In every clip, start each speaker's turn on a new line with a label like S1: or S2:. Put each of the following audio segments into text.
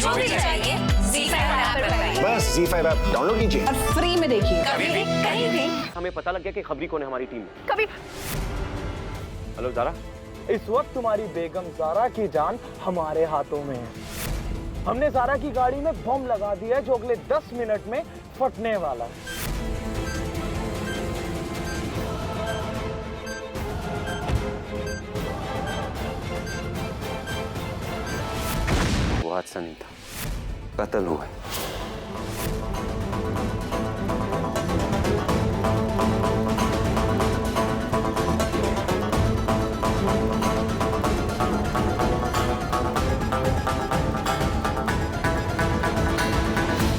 S1: जो भी चाहिए ZEE5 ऐप पर पाइए।
S2: बस ZEE5 ऐप डाउनलोड कीजिए
S3: और फ्री में देखिए।
S1: कभी भी कहीं भी।
S4: हमें पता लग गया कि खबरी कौन है हमारी टीम में।
S3: कभी
S4: हेलो ज़ारा।
S5: इस वक्त तुम्हारी बेगम ज़ारा की जान हमारे हाथों में है। हमने ज़ारा की गाड़ी में बम लगा दिया है जो अगले 10 मिनट में फटने वाला है।
S4: वो हादसा नहीं था, कत्ल हुआ है।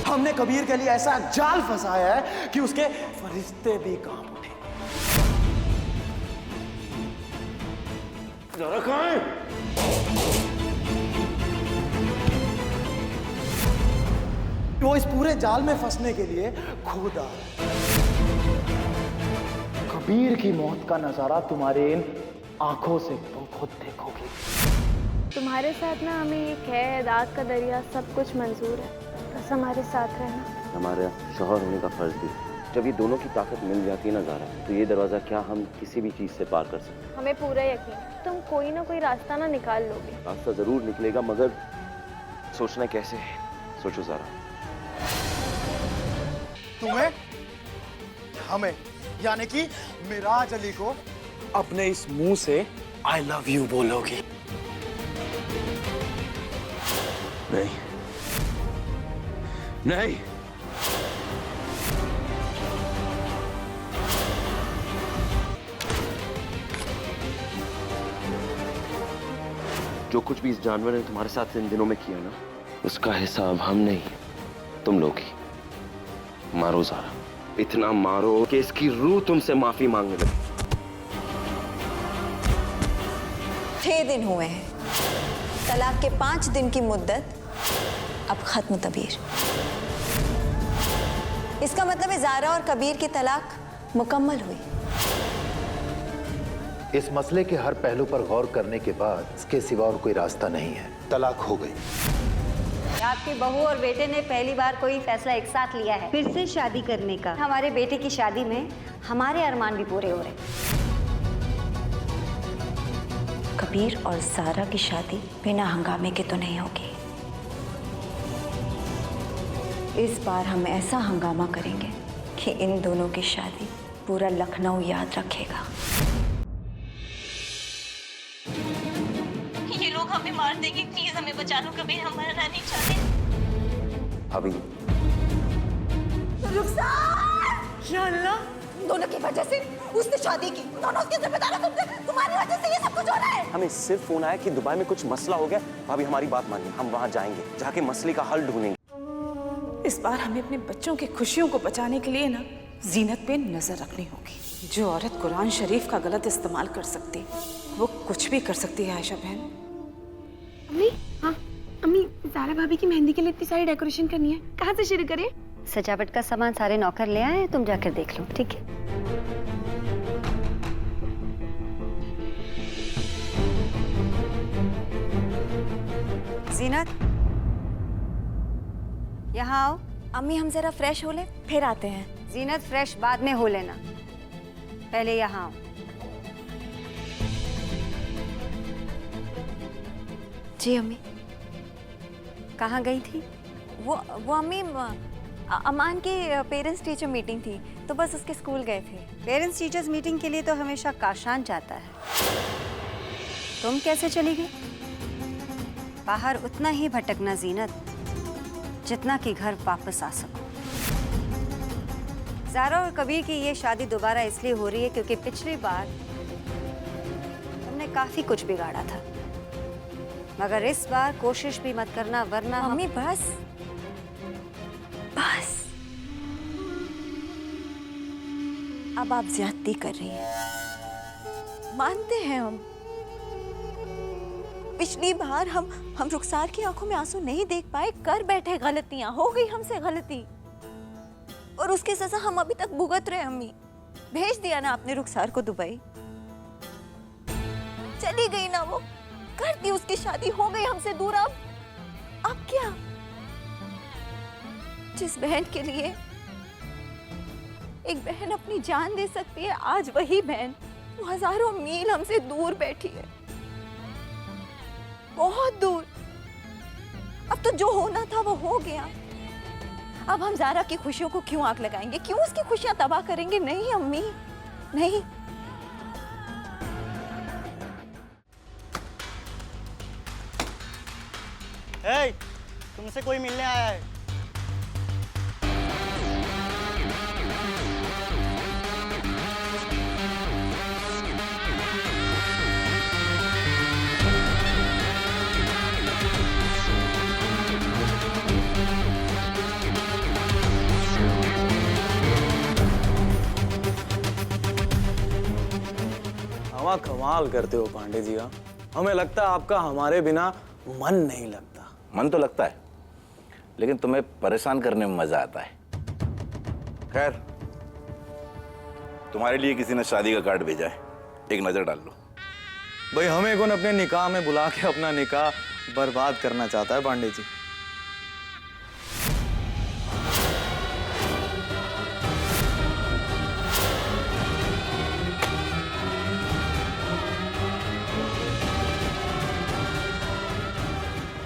S5: हमने कबीर के लिए ऐसा जाल फंसाया है कि उसके फरिश्ते भी कांप उठे।
S4: ज़ारा कहाँ है?
S5: वो इस पूरे जाल में फंसने के लिए खुद आ रहा है। कबीर की मौत का नजारा तुम्हारे इन आंखों से तुम खुद देखोगे।
S6: तुम्हारे साथ ना हमें ये कैद, आग का दरिया सब कुछ मंजूर है, बस हमारे साथ रहना।
S4: हमारा शौहर होने का फर्ज भी है। जब ये दोनों की ताकत मिल जाती है ना ज़ारा, तो ये दरवाज़ा क्या हम किसी भी चीज़ से पार कर सकते हैं।
S6: हमें पूरा यकीन तुम कोई ना कोई रास्ता ना निकाल लोगे।
S4: रास्ता ज़रूर निकलेगा, मगर सोचना कैसे है, सोचो ज़ारा।
S5: तुम्हें, हमें, यानी कि मिराज अली को अपने इस मुंह से I love you बोलोगी।
S4: नहीं, नहीं। जो कुछ भी इस जानवर ने तुम्हारे साथ इन दिनों में किया ना, उसका हिसाब हम नहीं, तुम लोग ही। मारो ज़ारा, इतना मारो कि इसकी रूह तुमसे माफी मांगने लगे।
S1: 6 दिन हुए हैं, तलाक के 5 दिन की मुद्दत अब खत्म कबीर। इसका मतलब है ज़ारा और कबीर की तलाक मुकम्मल हुई।
S2: इस मसले के हर पहलू पर गौर करने के बाद इसके सिवा और कोई रास्ता नहीं है। तलाक हो गई।
S7: आपकी बहू और बेटे ने पहली बार कोई फैसला एक साथ लिया है फिर से शादी करने का। हमारे बेटे की शादी में हमारे अरमान भी पूरे हो रहे।
S1: कबीर और ज़ारा की शादी बिना हंगामे के तो नहीं होगी। इस बार हम ऐसा हंगामा करेंगे कि इन दोनों की शादी पूरा लखनऊ याद रखेगा।
S8: ये लोग हमें मार देंगे, प्लीज हमें बचा लो कबीर, हम मरना नहीं चाहते।
S4: अभी
S1: या अल्लाह, दोनों की वजह से उसने शादी की, दोनों उसके जिम्मेदार हैं। तुम्हारी वजह से ये सब कुछ हो रहा है।
S4: हमें सिर्फ फोन आया कि दुबई में कुछ मसला हो गया। भाभी हमारी बात मानिए, हम वहां जाएंगे, जाके मसले का हल ढूंढेंगे।
S3: इस बार हमें अपने बच्चों की खुशियों को बचाने के लिए ना जीनत पे नजर रखनी होगी। जो औरत कुरान शरीफ का गलत इस्तेमाल कर सकती, वो कुछ भी कर सकती है। आयशा बहन।
S6: अम्मी, हाँ अम्मी, ज़ारा भाभी की मेहंदी के लिए इतनी सारी डेकोरेशन करनी है, कहाँ से शुरू करें?
S7: सजावट का सामान सारे नौकर ले आए हैं, तुम जाकर देख लो, ठीक है?
S1: जीनत, यहाँ आओ। अम्मी, हम जरा फ्रेश हो ले, फिर आते हैं।
S7: जीनत, फ्रेश बाद में हो लेना, पहले यहाँ आओ।
S1: जी अम्मी।
S7: कहाँ गई थी?
S1: वो अम्मी, अमान की पेरेंट्स टीचर मीटिंग थी, तो बस उसके स्कूल गए थे।
S7: पेरेंट्स टीचर्स मीटिंग के लिए तो हमेशा काशान जाता है, तुम कैसे चली गई? बाहर उतना ही भटकना जीनत, जितना कि घर वापस आ सको। ज़ारा और कबीर की ये शादी दोबारा इसलिए हो रही है क्योंकि पिछली बार तुमने काफी कुछ बिगाड़ा था, मगर इस बार कोशिश भी मत करना, वरना
S1: मम्मी बस बस, अब आप ज्यादती कर रही हैं। मानते हैं हम, पिछली बार हम रुखसार की आंखों में आंसू नहीं देख पाए, कर बैठे, गलतियां हो गई हमसे, गलती, और उसकी सजा हम अभी तक भुगत रहे। अम्मी, भेज दिया ना आपने रुखसार को दुबई, चली गई ना वो, कर दी उसकी शादी, हो गई हमसे दूर। अब क्या? जिस बहन के लिए एक बहन अपनी जान दे सकती है, आज वही बहन वो हजारों मील हमसे दूर बैठी है, बहुत दूर। अब तो जो होना था वो हो गया। अब हम ज़ारा की खुशियों को क्यों आग लगाएंगे, क्यों उसकी खुशियां तबाह करेंगे? नहीं अम्मी, नहीं।
S9: हे, तुमसे कोई मिलने आया है।
S5: हवा कमाल करते हो पांडे जी। हाँ, हमें लगता है आपका हमारे बिना मन नहीं लगता।
S10: मन तो लगता है, लेकिन तुम्हें परेशान करने में मजा आता है। खैर, तुम्हारे लिए किसी ने शादी का कार्ड भेजा है, एक नजर डाल लो।
S5: भाई हमें कौन अपने निकाह में बुला के अपना निकाह बर्बाद करना चाहता है पांडे जी?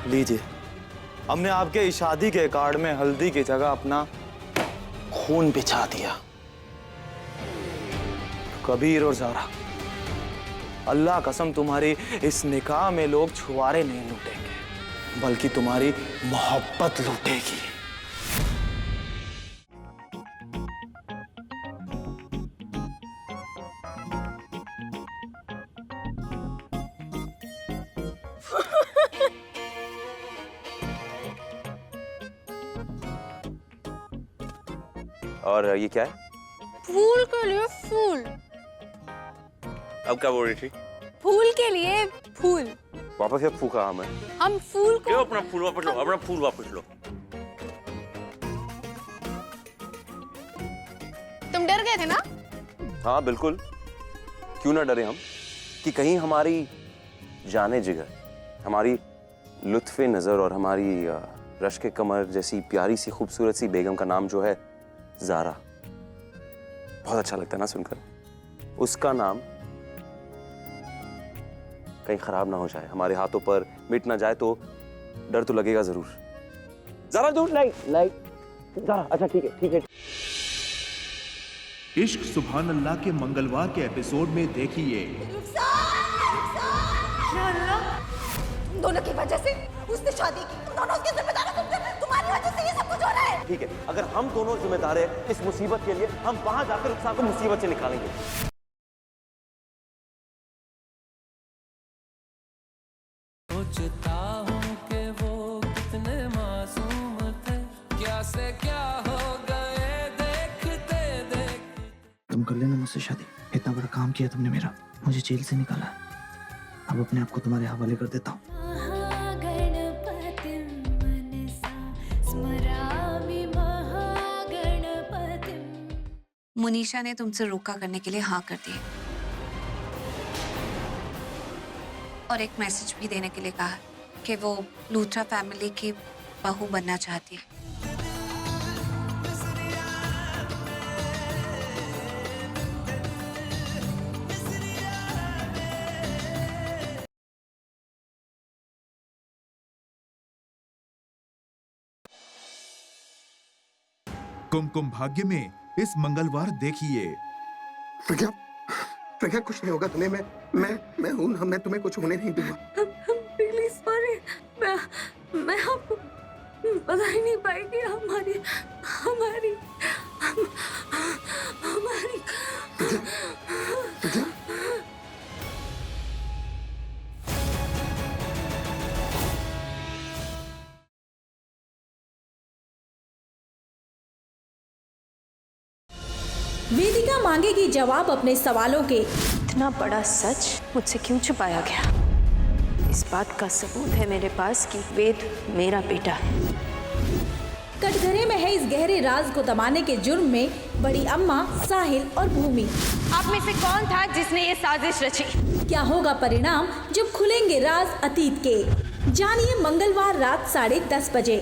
S5: लीजिए, हमने आपके इस शादी के कार्ड में हल्दी की जगह अपना खून बिछा दिया। कबीर और ज़ारा, अल्लाह कसम तुम्हारी इस निकाह में लोग छुआरे नहीं लूटेंगे, बल्कि तुम्हारी मोहब्बत लूटेगी।
S4: और ये क्या है?
S6: फूल के लिए फूल।
S4: अब क्या बोल रही थी?
S6: फूल के लिए फूल।
S4: वापस से फूका हमें।
S6: हम फूल को
S4: अपना फूल वापस लो, अपना फूल वापस लो।
S6: तुम डर गए थे ना?
S4: हाँ बिल्कुल, क्यों ना डरे हम, कि कहीं हमारी जाने जिगर, हमारी लुत्फ़े नज़र और हमारी रश्क कमर जैसी प्यारी सी खूबसूरत सी बेगम का नाम जो है ज़ारा, बहुत अच्छा लगता है ना सुनकर, उसका नाम कहीं खराब ना हो जाए, हमारे हाथों पर मिट ना जाए, तो डर तो लगेगा जरूर। ज़ारा दूर लाइट ज़ारा, अच्छा ठीक है।
S11: इश्क सुभान अल्लाह के मंगलवार के एपिसोड में देखिए।
S1: दोनों की वजह से उसने शादी की, तुम दोनों उसके जिम्मेदार हो, तुम्हारी वजह से ये सब कुछ हो रहा है।
S4: ठीक है, अगर हम दोनों जिम्मेदार हैं इस मुसीबत के लिए, हम वहां जाकर रुखसार को मुसीबत से निकालेंगे।
S12: सोचता हूँ कि वो कितने मासूम थे, क्या से क्या हो गए देखते देखते।
S13: तुम कर लेना मुझसे शादी, इतना बड़ा काम किया तुमने मेरा, मुझे जेल से निकाला, अब अपने आप को तुम्हारे हवाले कर देता हूँ।
S14: मुनीशा ने तुमसे रोका करने के लिए हाँ कर दी और एक मैसेज भी देने के लिए कहा कि वो लूथरा फैमिली की बहू बनना चाहती है।
S11: कुमकुम भाग्य में इस मंगलवार देखिए।
S15: प्रज्ञा, प्रज्ञा कुछ नहीं होगा तुम्हें, मैं हूं ना, मैं तुम्हें कुछ होने नहीं दूंगा।
S6: प्लीज सॉरी, मैं आपको बता ही नहीं पाएगी हमारी
S15: प्रज्ञा,
S16: वेदिका मांगेगी जवाब अपने सवालों के। इतना बड़ा सच मुझसे क्यों छुपाया गया? इस बात का सबूत है मेरे पास कि वेद मेरा बेटा है। कटघरे में है इस गहरे राज को दबाने के जुर्म में बड़ी अम्मा, साहिल और भूमि।
S6: आप में से कौन था जिसने ये साजिश रची?
S16: क्या होगा परिणाम जब खुलेंगे राज अतीत के? जानिए मंगलवार रात 10:30 बजे।